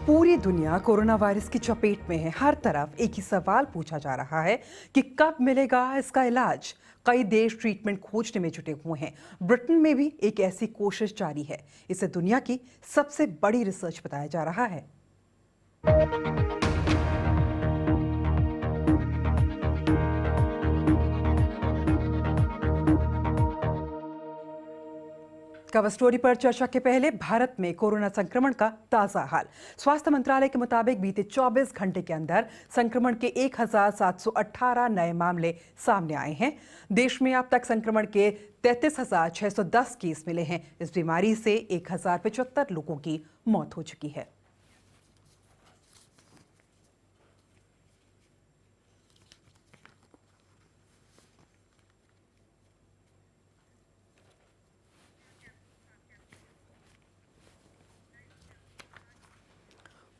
पूरी दुनिया corona virus की चपेट में है। हर तरफ एक ही सवाल पूछा जा रहा है कि कब मिलेगा इसका इलाज। कई देश ट्रीटमेंट खोजने में जुटे हुए हैं। ब्रिटेन में भी एक ऐसी कोशिश जारी है। इसे दुनिया की सबसे बड़ी रिसर्च बताया जा रहा है। कवर स्टोरी पर चर्चा के पहले भारत में कोरोना संक्रमण का ताजा हाल। स्वास्थ्य मंत्रालय के मुताबिक बीते 24 घंटे के अंदर संक्रमण के 1718 नए मामले सामने आए हैं। देश में अब तक संक्रमण के 33,610 केस मिले हैं। इस बीमारी से 1075 लोगों की मौत हो चुकी है।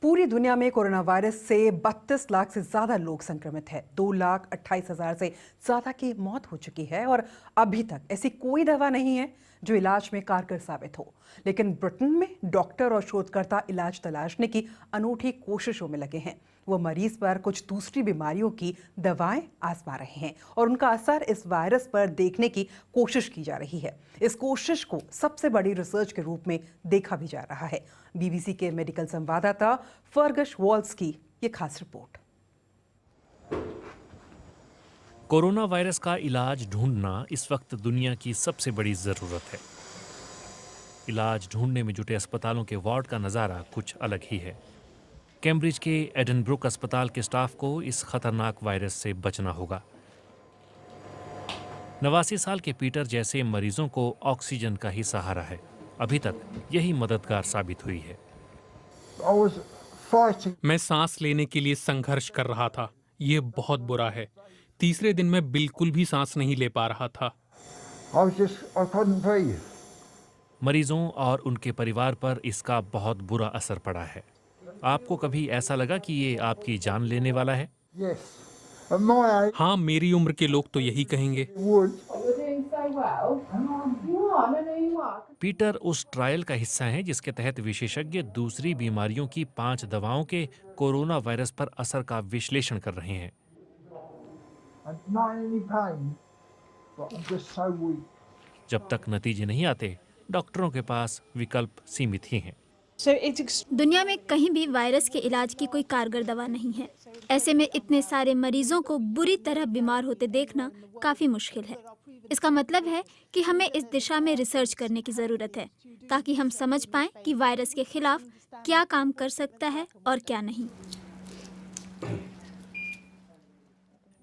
पूरी दुनिया में कोरोना वायरस से 32 लाख से ज्यादा लोग संक्रमित हैं। 2,28,000 से ज्यादा की मौत हो चुकी है और अभी तक ऐसी कोई दवा नहीं है जो इलाज में कारगर साबित हो। लेकिन ब्रिटेन में डॉक्टर और शोधकर्ता इलाज तलाशने की अनूठी कोशिशों में लगे हैं। वो मरीज पर कुछ दूसरी बीमारियों की दवाएं आजमा रहे हैं और उनका असर इस वायरस पर देखने की कोशिश की जा रही है। इस कोशिश को सबसे बड़ी रिसर्च के रूप में देखा भी जा रहा है। बीबीसी के मेडिकल संवाददाता फर्गस वॉल्स की ये खास रिपोर्ट। कोरोना वायरस का इलाज ढूंढना इस वक्त दुनिया की सबसे बड़ी जरूरत है। इलाज ढूंढने में जुटे अस्पतालों के वार्ड का नजारा कुछ अलग ही है। कैम्ब्रिज के एडनब्रुक अस्पताल के स्टाफ को इस खतरनाक वायरस से बचना होगा। 89 साल के पीटर जैसे मरीजों को ऑक्सीजन का ही सहारा है। अभी तक यही मददगार साबित हुई है। मैं सांस लेने के लिए संघर्ष कर रहा था। ये बहुत बुरा है। तीसरे दिन मैं बिल्कुल भी सांस नहीं ले पा रहा था। मरीजों और उनके परिवार पर इसका बहुत बुरा असर पड़ा है। आपको कभी ऐसा लगा कि ये आपकी जान लेने वाला है? हाँ, मेरी उम्र के लोग तो यही कहेंगे। पीटर उस ट्रायल का हिस्सा हैं जिसके तहत विशेषज्ञ दूसरी बीमारियों की 5 दवाओं के कोरोना वायरस पर असर का विश्लेषण कर रहे हैं। जब तक नतीजे नहीं आते, डॉक्टरों के पास विकल्प सीमित ही हैं। दुनिया में कहीं भी वायरस के इलाज की कोई कारगर दवा नहीं है। ऐसे में इतने सारे मरीजों को बुरी तरह बीमार होते देखना काफी मुश्किल है। इसका मतलब है कि हमें इस दिशा में रिसर्च करने की जरूरत है ताकि हम समझ पाएं कि वायरस के खिलाफ क्या काम कर सकता है और क्या नहीं।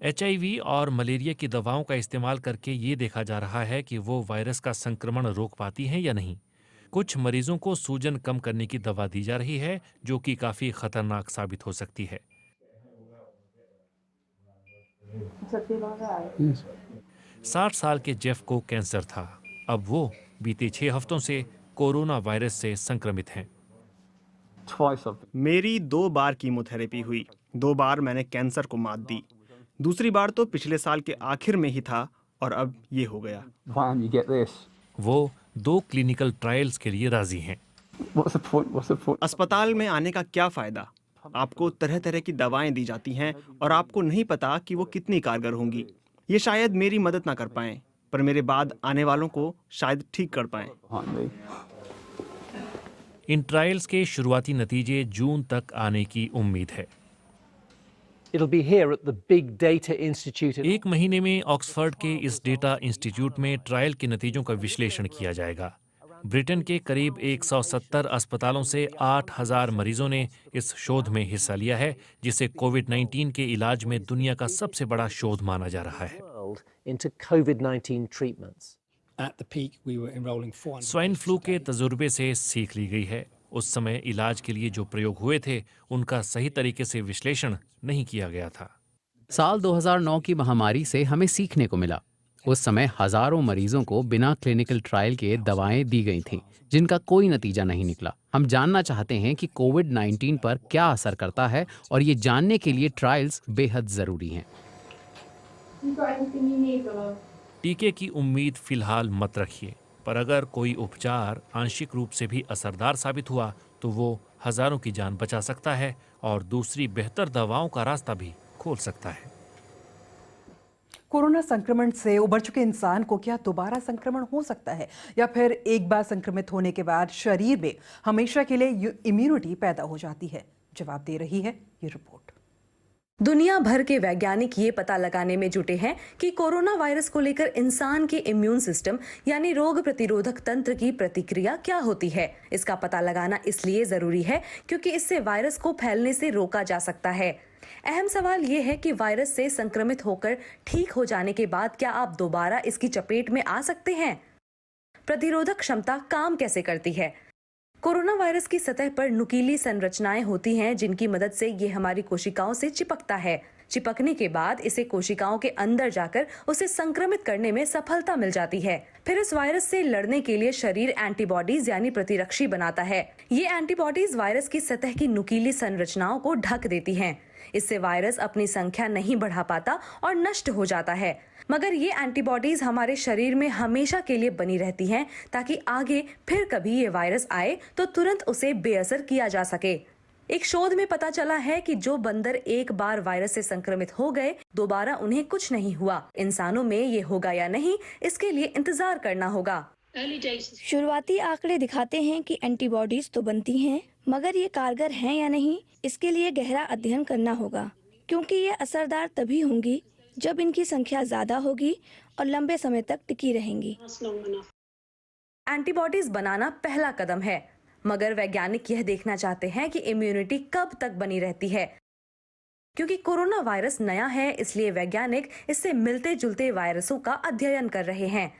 HIV और मलेरिया की दवाओं का इस्तेमाल करके ये देखा जा रहा है कि वो वायरस का संक्रमण रोक पाती हैं या नहीं। कुछ मरीजों को सूजन कम करने की दवा दी जा रही है जो कि काफी खतरनाक साबित हो सकती है। 60 साल के जेफ को कैंसर था। अब वो बीते 6 हफ्तों से कोरोना वायरस से संक्रमित हैं। मेरी 2 बार कीमोथेरेपी हुई। 2 बार मैंने कैंसर को मात दी। दूसरी बार तो पिछले साल के आखिर में ही था और अब ये हो गया। वो 2 क्लिनिकल ट्रायल्स के लिए राजी हैं। अस्पताल में आने का क्या फायदा? आपको तरह तरह की दवाएं दी जाती हैं और आपको नहीं पता कि वो कितनी कारगर होंगी। ये शायद मेरी मदद ना कर पाएं, पर मेरे बाद आने वालों को शायद ठीक कर पाएं। इन ट्रायल्स के शुरुआती नतीजे जून तक आने की उम्मीद है। एक महीने में ऑक्सफोर्ड के इस डेटा इंस्टीट्यूट में ट्रायल के नतीजों का विश्लेषण किया जाएगा। ब्रिटेन के करीब 170 अस्पतालों से 8,000 मरीजों ने इस शोध में हिस्सा लिया है, जिसे कोविड-19 के इलाज में दुनिया का सबसे बड़ा शोध माना जा रहा है। स्वाइन फ्लू के तजुर्बे से सीख ली गई है। उस समय इलाज के लिए जो प्रयोग हुए थे उनका सही तरीके से विश्लेषण नहीं किया गया था। साल 2009 की महामारी से हमें सीखने को मिला। उस समय हजारों मरीजों को बिना क्लिनिकल ट्रायल के दवाएं दी गई थीं, जिनका कोई नतीजा नहीं निकला। हम जानना चाहते हैं कि कोविड-19 पर क्या असर करता है और ये जानने के लिए ट्रायल्स बेहद जरूरी हैं। टीके की उम्मीद फिलहाल मत रखिए, पर अगर कोई उपचार आंशिक रूप से भी असरदार साबित हुआ तो वो हजारों की जान बचा सकता है और दूसरी बेहतर दवाओं का रास्ता भी खोल सकता है। कोरोना संक्रमण से उबर चुके इंसान को क्या दोबारा संक्रमण हो सकता है, या फिर एक बार संक्रमित होने के बाद शरीर में हमेशा के लिए इम्यूनिटी पैदा हो जाती है? जवाब दे रही है ये रिपोर्ट। दुनिया भर के वैज्ञानिक ये पता लगाने में जुटे हैं कि कोरोना वायरस को लेकर इंसान के इम्यून सिस्टम यानी रोग प्रतिरोधक तंत्र की प्रतिक्रिया क्या होती है। इसका पता लगाना इसलिए जरूरी है क्योंकि इससे वायरस को फैलने से रोका जा सकता है। अहम सवाल ये है कि वायरस से संक्रमित होकर ठीक हो जाने के बाद क्या आप दोबारा इसकी चपेट में आ सकते हैं? प्रतिरोधक क्षमता काम कैसे करती है? कोरोना वायरस की सतह पर नुकीली संरचनाएं होती हैं जिनकी मदद से ये हमारी कोशिकाओं से चिपकता है। चिपकने के बाद इसे कोशिकाओं के अंदर जाकर उसे संक्रमित करने में सफलता मिल जाती है। फिर इस वायरस से लड़ने के लिए शरीर एंटीबॉडीज यानी प्रतिरक्षी बनाता है। ये एंटीबॉडीज वायरस की सतह की नुकीली संरचनाओं को ढक देती हैं। इससे वायरस अपनी संख्या नहीं बढ़ा पाता और नष्ट हो जाता है। मगर ये एंटीबॉडीज हमारे शरीर में हमेशा के लिए बनी रहती हैं ताकि आगे फिर कभी ये वायरस आए तो तुरंत उसे बेअसर किया जा सके। एक शोध में पता चला है कि जो बंदर एक बार वायरस से संक्रमित हो गए, दोबारा उन्हें कुछ नहीं हुआ। इंसानों में ये होगा या नहीं, इसके लिए इंतजार करना होगा। शुरुआती आंकड़े दिखाते हैं कि एंटीबॉडीज तो बनती हैं, मगर ये कारगर हैं या नहीं, इसके लिए गहरा अध्ययन करना होगा, क्योंकि ये असरदार तभी होंगी जब इनकी संख्या ज्यादा होगी और लंबे समय तक टिकी रहेंगी। एंटीबॉडीज बनाना पहला कदम है, मगर वैज्ञानिक यह देखना चाहते हैं कि इम्यूनिटी कब तक बनी रहती है। क्योंकि कोरोना वायरस नया है, इसलिए वैज्ञानिक इससे मिलते जुलते वायरसों का अध्ययन कर रहे हैं।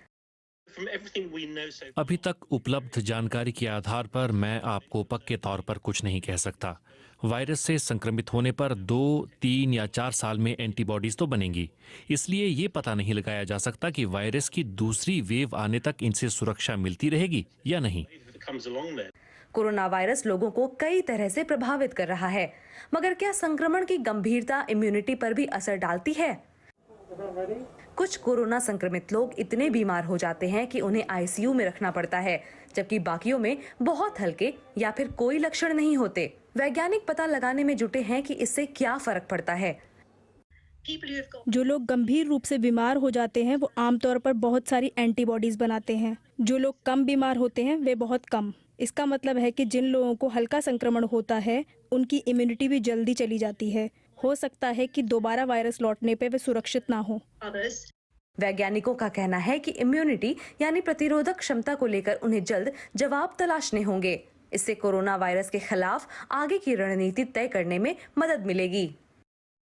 अभी तक उपलब्ध जानकारी के आधार पर मैं आपको पक्के तौर पर कुछ नहीं कह सकता। वायरस से संक्रमित होने पर 2, 3 या 4 साल में एंटीबॉडीज तो बनेंगी, इसलिए ये पता नहीं लगाया जा सकता कि वायरस की दूसरी वेव आने तक इनसे सुरक्षा मिलती रहेगी या नहीं। कोरोना वायरस लोगों को कई तरह से प्रभावित कर रहा है, मगर क्या संक्रमण की गंभीरता इम्यूनिटी पर भी असर डालती है? कुछ कोरोना संक्रमित लोग इतने बीमार हो जाते हैं कि उन्हें आईसीयू में रखना पड़ता है, जबकि बाकियों में बहुत हल्के या फिर कोई लक्षण नहीं होते। वैज्ञानिक पता लगाने में जुटे हैं कि इससे क्या फर्क पड़ता है। जो लोग गंभीर रूप से बीमार हो जाते हैं वो आमतौर पर बहुत सारी एंटीबॉडीज बनाते हैं। जो लोग कम बीमार होते हैं वे बहुत कम। इसका मतलब है कि जिन लोगों को हल्का संक्रमण होता है उनकी इम्यूनिटी भी जल्दी चली जाती है। हो सकता है कि दोबारा वायरस लौटने पे वे सुरक्षित ना हो। वैज्ञानिकों का कहना है कि इम्यूनिटी यानी प्रतिरोधक क्षमता को लेकर उन्हें जल्द जवाब तलाशने होंगे। इससे कोरोना वायरस के खिलाफ आगे की रणनीति तय करने में मदद मिलेगी।